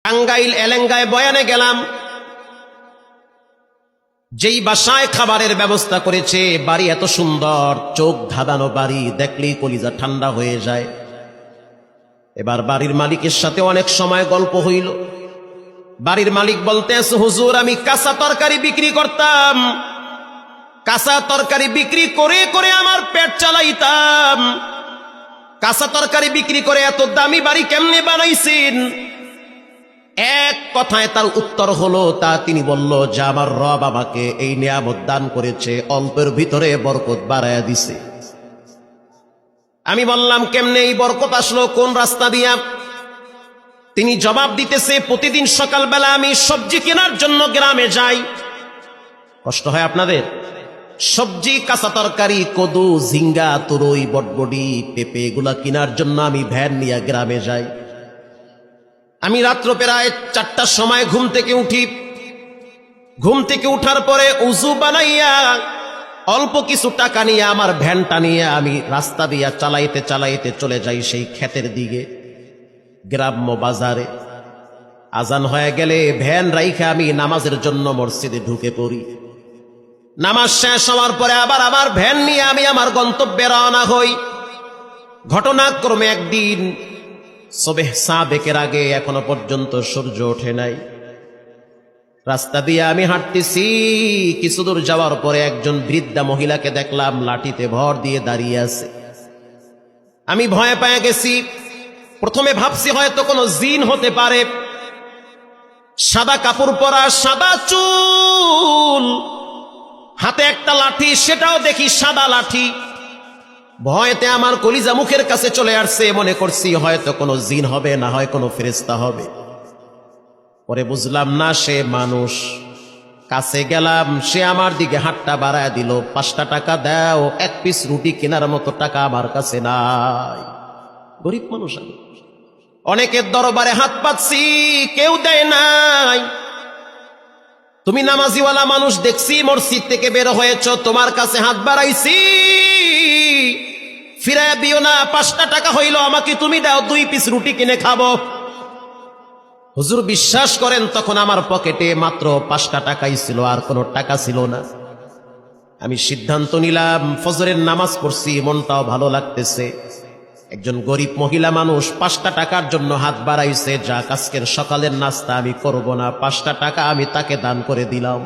টাঙ্গাইল এলেঙ্গায় বয়ানে গেলাম, যেই বাসায় খাবারের ব্যবস্থা করেছে, বাড়ি এত সুন্দর, চোখ ধাঁধানো বাড়ি, দেখলেই কলিজা ঠান্ডা হয়ে যায়। এবার বাড়ির মালিকের সাথে অনেক সময় গল্প হইল। বাড়ির মালিক বলতেছে, হুজুর আমি কাঁচা তরকারি বিক্রি করতাম, কাঁচা তরকারি বিক্রি করে করে আমার পেট চালাইতাম, কাঁচা তরকারি বিক্রি করে এত দামি বাড়ি কেমনে বানাইছেন? এক কথায় তার উত্তর হলো, তিনি বলল যে আমার রব আমাকে এই নিয়ামত দান করেছে, অল্পের ভিতরে বরকত বাড়ায়া দিছে। আমি বললাম কেমনে এই বরকত আসলো, কোন রাস্তা দিয়া? তিনি জবাব দিতেছে, প্রতিদিন সকালবেলা আমি সবজি কেনার জন্য গ্রামে যাই। কষ্ট হয় আপনাদের? সবজি, কাঁচা তরকারি, কদু, ঝিঙ্গা, তুরই, বটবডি, পেঁপে এগুলা কেনার জন্য আমি ভ্যান নিয়ে গ্রামে যাই। আমি রাত্র প্রায় 4টার সময় ঘুম থেকে উঠি। ঘুম থেকে উঠার পরে উযু বানাইয়া অল্প কিছু টাকা নিয়ে আমার ভ্যানটা নিয়ে আমি রাস্তা দিয়া চালাইতে চালাইতে চলে যাই সেই ক্ষেতের দিকে, গ্রাম্য বাজারে। আজান হয়ে গেলে ভ্যান রাইখা আমি নামাজের জন্য মসজিদে ঢুকে পড়ি। নামাজ শেষ হওয়ার পরে আবার আমার ভ্যান নিয়ে আমি আমার গন্তব্যে রওনা হই। ঘটনাক্রমে একদিন সুবহ সাদেকের আগে এখনো পর্যন্ত সূর্য ওঠে নাই। রাস্তা দিয়ে আমি হাঁটতেছি, কিছু দূর যাওয়ার পরে একজন বৃদ্ধা মহিলাকে দেখলাম লাঠিতে ভর দিয়ে দাঁড়িয়ে আছে। আমি ভয় পেয়ে গেছি। প্রথমে ভাবছি হয়তো কোনো জিন হতে পারে। সাদা কাপড় পরা, সাদা চুল, হাতে একটা লাঠি, সেটাও দেখি সাদা লাঠি। ভয়তে আমার কলিজা মুখের কাছে চলে আসছে। মনে করছি হয়তো কোনো জিন হবে, না হয় কোনো ফেরেশতা হবে। পরে বুঝলাম না, সে মানুষ। কাছে গেলাম, সে আমার দিকে হাতটা বাড়ায় দিল। 5টা টাকা দাও, 1 পিস রুটি কেনার মতো টাকা আমার কাছে নাই। গরিব মানুষ আমি। অনেকের দরবারে হাত পাচ্ছি, কেউ দেয় নাই। তুমি নামাজিওয়ালা মানুষ, দেখছি মসজিদ থেকে বের হয়েছ, তোমার কাছে হাত বাড়াইছি, ফিরাইয়া দিও না। 5টা টাকা হইল, আমাকে তুমি দাও, 2 পিস রুটি কিনে খাবো। হুজুর বিশ্বাস করেন, তখন আমার পকেটে মাত্র 5টা টাকাই ছিল, আর কোনো টাকা ছিল না। আমি সিদ্ধান্ত নিলাম, ফজরের নামাজ পড়ছি, মনটাও ভালো লাগতেছে। একজন গরিব মহিলা মানুষ 5টা টাকার জন্য হাত বাড়াইছে, যাক আজকের সকালের নাস্তা আমি করব না, 5টা টাকা আমি তাকে দান করে দিলাম।